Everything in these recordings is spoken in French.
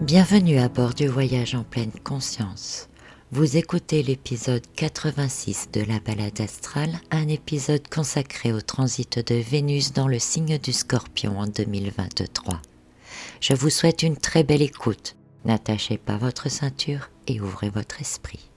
Bienvenue à bord du voyage en pleine conscience. Vous écoutez l'épisode 86 de la balade astrale, un épisode consacré au transit de Vénus dans le signe du Scorpion en 2023. Je vous souhaite une très belle écoute. N'attachez pas votre ceinture et ouvrez votre esprit.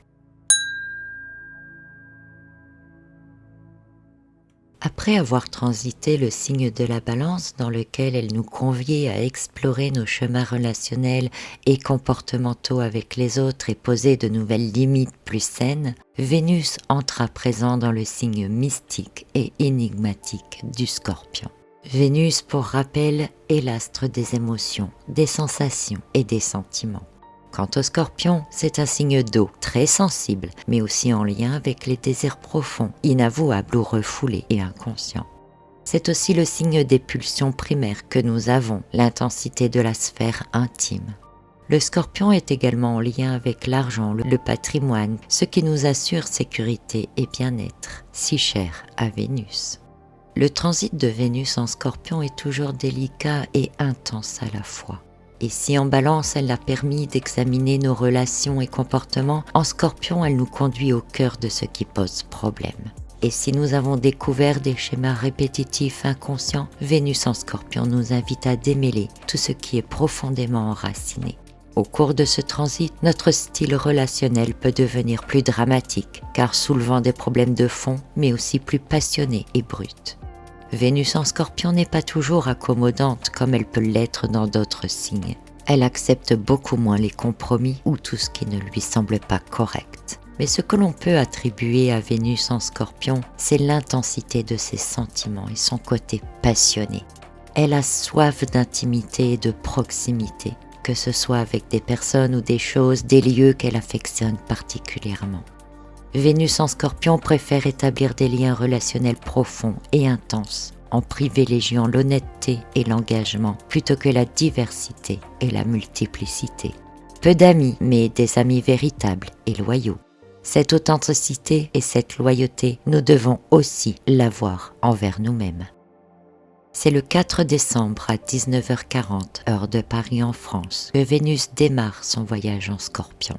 Après avoir transité le signe de la Balance dans lequel elle nous conviait à explorer nos chemins relationnels et comportementaux avec les autres et poser de nouvelles limites plus saines, Vénus entre à présent dans le signe mystique et énigmatique du Scorpion. Vénus, pour rappel, est l'astre des émotions, des sensations et des sentiments. Quant au Scorpion, c'est un signe d'eau, très sensible, mais aussi en lien avec les désirs profonds, inavouables ou refoulés et inconscients. C'est aussi le signe des pulsions primaires que nous avons, l'intensité de la sphère intime. Le Scorpion est également en lien avec l'argent, le patrimoine, ce qui nous assure sécurité et bien-être, si cher à Vénus. Le transit de Vénus en Scorpion est toujours délicat et intense à la fois. Et si en Balance elle a permis d'examiner nos relations et comportements, en Scorpion elle nous conduit au cœur de ce qui pose problème. Et si nous avons découvert des schémas répétitifs inconscients, Vénus en Scorpion nous invite à démêler tout ce qui est profondément enraciné. Au cours de ce transit, notre style relationnel peut devenir plus dramatique, car soulevant des problèmes de fond, mais aussi plus passionné et brut. Vénus en Scorpion n'est pas toujours accommodante comme elle peut l'être dans d'autres signes. Elle accepte beaucoup moins les compromis ou tout ce qui ne lui semble pas correct. Mais ce que l'on peut attribuer à Vénus en Scorpion, c'est l'intensité de ses sentiments et son côté passionné. Elle a soif d'intimité et de proximité, que ce soit avec des personnes ou des choses, des lieux qu'elle affectionne particulièrement. Vénus en Scorpion préfère établir des liens relationnels profonds et intenses en privilégiant l'honnêteté et l'engagement plutôt que la diversité et la multiplicité. Peu d'amis, mais des amis véritables et loyaux. Cette authenticité et cette loyauté, nous devons aussi l'avoir envers nous-mêmes. C'est le 4 décembre à 19h40, heure de Paris en France, que Vénus démarre son voyage en Scorpion.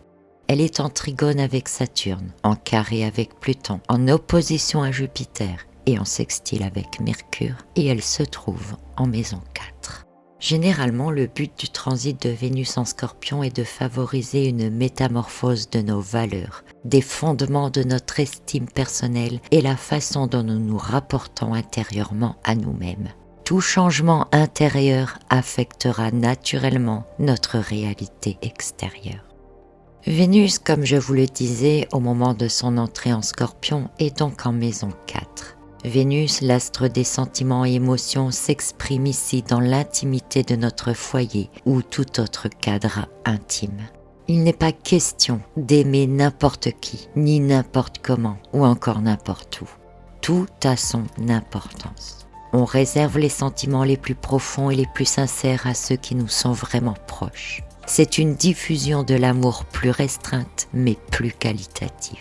Elle est en trigone avec Saturne, en carré avec Pluton, en opposition à Jupiter et en sextile avec Mercure, et elle se trouve en maison 4. Généralement, le but du transit de Vénus en Scorpion est de favoriser une métamorphose de nos valeurs, des fondements de notre estime personnelle et la façon dont nous nous rapportons intérieurement à nous-mêmes. Tout changement intérieur affectera naturellement notre réalité extérieure. Vénus, comme je vous le disais au moment de son entrée en Scorpion, est donc en maison 4. Vénus, l'astre des sentiments et émotions, s'exprime ici dans l'intimité de notre foyer ou tout autre cadre intime. Il n'est pas question d'aimer n'importe qui, ni n'importe comment, ou encore n'importe où. Tout a son importance. On réserve les sentiments les plus profonds et les plus sincères à ceux qui nous sont vraiment proches. C'est une diffusion de l'amour plus restreinte, mais plus qualitative.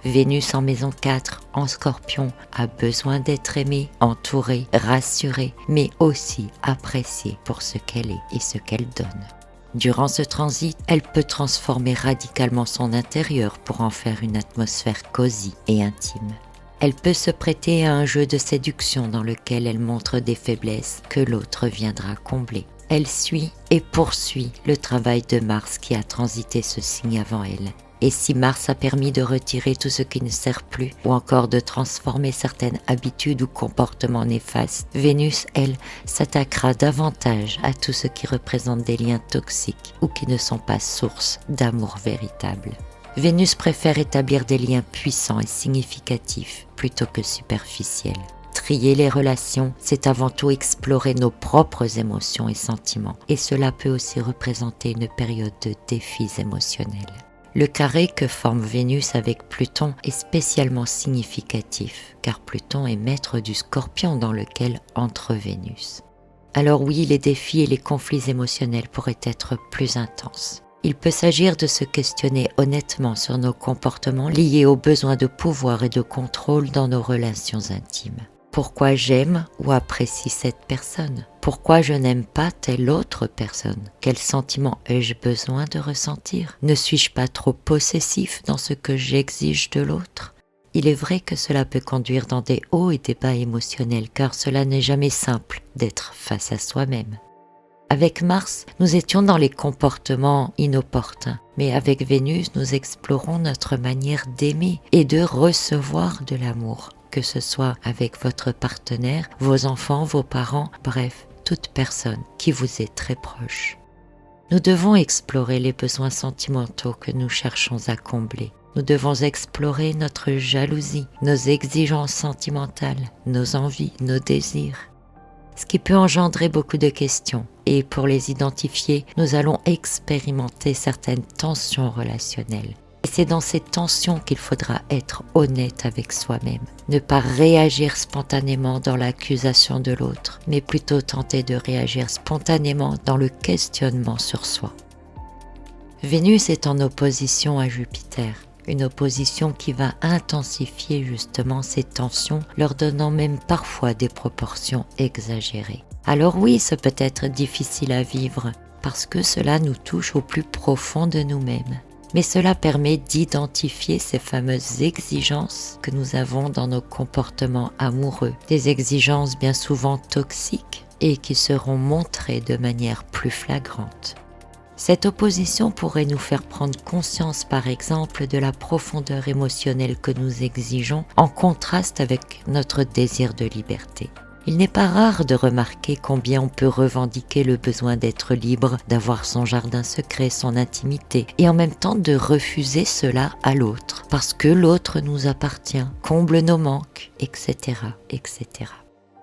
Vénus en maison 4, en Scorpion, a besoin d'être aimée, entourée, rassurée, mais aussi appréciée pour ce qu'elle est et ce qu'elle donne. Durant ce transit, elle peut transformer radicalement son intérieur pour en faire une atmosphère cosy et intime. Elle peut se prêter à un jeu de séduction dans lequel elle montre des faiblesses que l'autre viendra combler. Elle suit et poursuit le travail de Mars qui a transité ce signe avant elle. Et si Mars a permis de retirer tout ce qui ne sert plus ou encore de transformer certaines habitudes ou comportements néfastes, Vénus, elle, s'attaquera davantage à tout ce qui représente des liens toxiques ou qui ne sont pas source d'amour véritable. Vénus préfère établir des liens puissants et significatifs plutôt que superficiels. Trier les relations, c'est avant tout explorer nos propres émotions et sentiments, et cela peut aussi représenter une période de défis émotionnels. Le carré que forme Vénus avec Pluton est spécialement significatif, car Pluton est maître du Scorpion dans lequel entre Vénus. Alors oui, les défis et les conflits émotionnels pourraient être plus intenses. Il peut s'agir de se questionner honnêtement sur nos comportements liés aux besoins de pouvoir et de contrôle dans nos relations intimes. Pourquoi j'aime ou apprécie cette personne? Pourquoi je n'aime pas telle autre personne? Quel sentiment ai-je besoin de ressentir? Ne suis-je pas trop possessif dans ce que j'exige de l'autre? Il est vrai que cela peut conduire dans des hauts et des bas émotionnels, car cela n'est jamais simple d'être face à soi-même. Avec Mars, nous étions dans les comportements inopportuns, mais avec Vénus, nous explorons notre manière d'aimer et de recevoir de l'amour, que ce soit avec votre partenaire, vos enfants, vos parents, bref, toute personne qui vous est très proche. Nous devons explorer les besoins sentimentaux que nous cherchons à combler. Nous devons explorer notre jalousie, nos exigences sentimentales, nos envies, nos désirs. Ce qui peut engendrer beaucoup de questions. Et pour les identifier, nous allons expérimenter certaines tensions relationnelles. Et c'est dans ces tensions qu'il faudra être honnête avec soi-même. Ne pas réagir spontanément dans l'accusation de l'autre, mais plutôt tenter de réagir spontanément dans le questionnement sur soi. Vénus est en opposition à Jupiter. Une opposition qui va intensifier justement ces tensions, leur donnant même parfois des proportions exagérées. Alors oui, ce peut être difficile à vivre, parce que cela nous touche au plus profond de nous-mêmes. Mais cela permet d'identifier ces fameuses exigences que nous avons dans nos comportements amoureux, des exigences bien souvent toxiques et qui seront montrées de manière plus flagrante. Cette opposition pourrait nous faire prendre conscience par exemple de la profondeur émotionnelle que nous exigeons en contraste avec notre désir de liberté. Il n'est pas rare de remarquer combien on peut revendiquer le besoin d'être libre, d'avoir son jardin secret, son intimité, et en même temps de refuser cela à l'autre, parce que l'autre nous appartient, comble nos manques, etc., etc.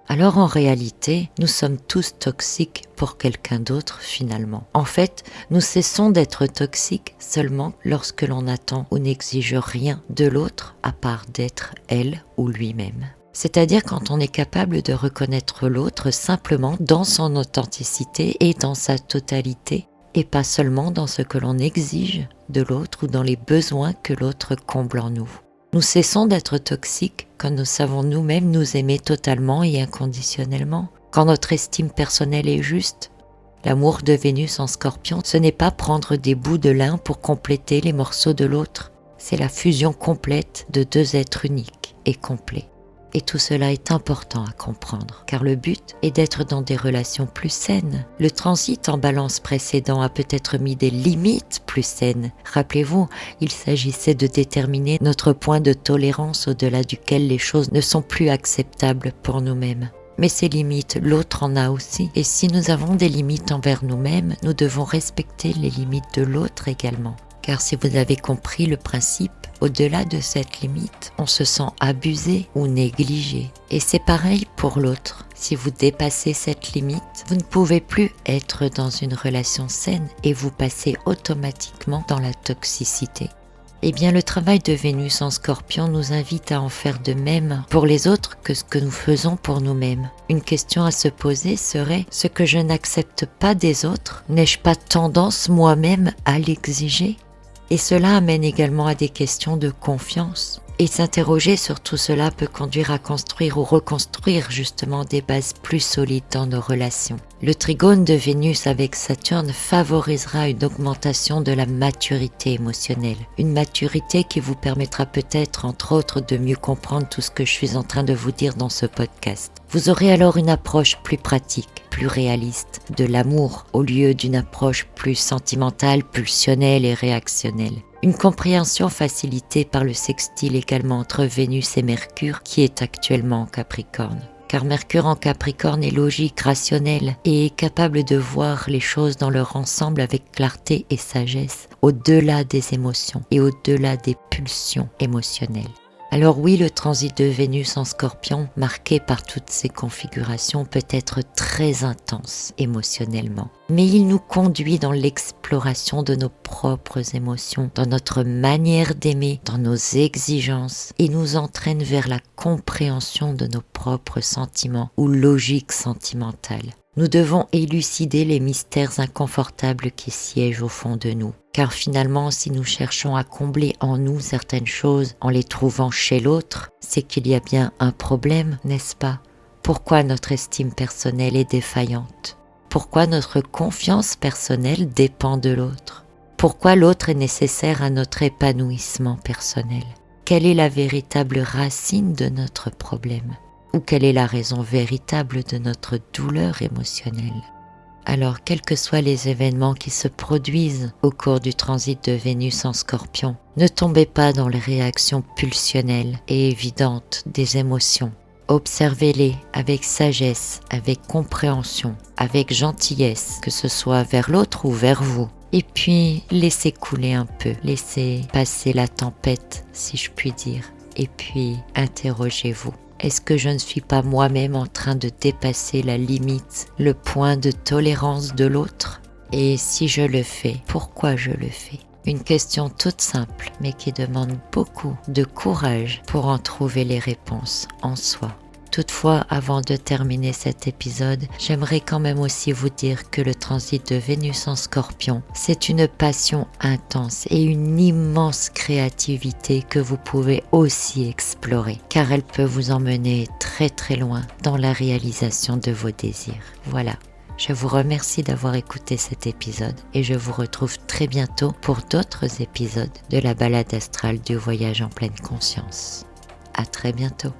Alors en réalité, nous sommes tous toxiques pour quelqu'un d'autre finalement. En fait, nous cessons d'être toxiques seulement lorsque l'on attend ou n'exige rien de l'autre à part d'être elle ou lui-même. C'est-à-dire quand on est capable de reconnaître l'autre simplement dans son authenticité et dans sa totalité, et pas seulement dans ce que l'on exige de l'autre ou dans les besoins que l'autre comble en nous. Nous cessons d'être toxiques quand nous savons nous-mêmes nous aimer totalement et inconditionnellement, quand notre estime personnelle est juste. L'amour de Vénus en Scorpion, ce n'est pas prendre des bouts de l'un pour compléter les morceaux de l'autre, c'est la fusion complète de deux êtres uniques et complets. Et tout cela est important à comprendre, car le but est d'être dans des relations plus saines. Le transit en balance précédent a peut-être mis des limites plus saines. Rappelez-vous, il s'agissait de déterminer notre point de tolérance au-delà duquel les choses ne sont plus acceptables pour nous-mêmes. Mais ces limites, l'autre en a aussi. Et si nous avons des limites envers nous-mêmes, nous devons respecter les limites de l'autre également. Car si vous avez compris le principe, au-delà de cette limite, on se sent abusé ou négligé. Et c'est pareil pour l'autre. Si vous dépassez cette limite, vous ne pouvez plus être dans une relation saine et vous passez automatiquement dans la toxicité. Eh bien, le travail de Vénus en Scorpion nous invite à en faire de même pour les autres que ce que nous faisons pour nous-mêmes. Une question à se poser serait: ce que je n'accepte pas des autres, n'ai-je pas tendance moi-même à l'exiger ? Et cela amène également à des questions de confiance. Et s'interroger sur tout cela peut conduire à construire ou reconstruire justement des bases plus solides dans nos relations. Le trigone de Vénus avec Saturne favorisera une augmentation de la maturité émotionnelle. Une maturité qui vous permettra peut-être, entre autres, de mieux comprendre tout ce que je suis en train de vous dire dans ce podcast. Vous aurez alors une approche plus pratique, plus réaliste de l'amour au lieu d'une approche plus sentimentale, pulsionnelle et réactionnelle. Une compréhension facilitée par le sextile également entre Vénus et Mercure qui est actuellement en Capricorne. Car Mercure en Capricorne est logique, rationnel et est capable de voir les choses dans leur ensemble avec clarté et sagesse, au-delà des émotions et au-delà des pulsions émotionnelles. Alors oui, le transit de Vénus en Scorpion, marqué par toutes ces configurations, peut être très intense émotionnellement. Mais il nous conduit dans l'exploration de nos propres émotions, dans notre manière d'aimer, dans nos exigences, et nous entraîne vers la compréhension de nos propres sentiments ou logiques sentimentales. Nous devons élucider les mystères inconfortables qui siègent au fond de nous. Car finalement, si nous cherchons à combler en nous certaines choses en les trouvant chez l'autre, c'est qu'il y a bien un problème, n'est-ce pas ? Pourquoi notre estime personnelle est défaillante? Pourquoi notre confiance personnelle dépend de l'autre? Pourquoi l'autre est nécessaire à notre épanouissement personnel? Quelle est la véritable racine de notre problème? Ou quelle est la raison véritable de notre douleur émotionnelle? Alors, quels que soient les événements qui se produisent au cours du transit de Vénus en Scorpion, ne tombez pas dans les réactions pulsionnelles et évidentes des émotions. Observez-les avec sagesse, avec compréhension, avec gentillesse, que ce soit vers l'autre ou vers vous. Et puis, laissez couler un peu, laissez passer la tempête, si je puis dire. Et puis, interrogez-vous. Est-ce que je ne suis pas moi-même en train de dépasser la limite, le point de tolérance de l'autre? Et si je le fais, pourquoi je le fais? Une question toute simple, mais qui demande beaucoup de courage pour en trouver les réponses en soi. Toutefois, avant de terminer cet épisode, j'aimerais quand même aussi vous dire que le transit de Vénus en Scorpion, c'est une passion intense et une immense créativité que vous pouvez aussi explorer, car elle peut vous emmener très très loin dans la réalisation de vos désirs. Voilà. Je vous remercie d'avoir écouté cet épisode et je vous retrouve très bientôt pour d'autres épisodes de la balade astrale du voyage en pleine conscience. À très bientôt.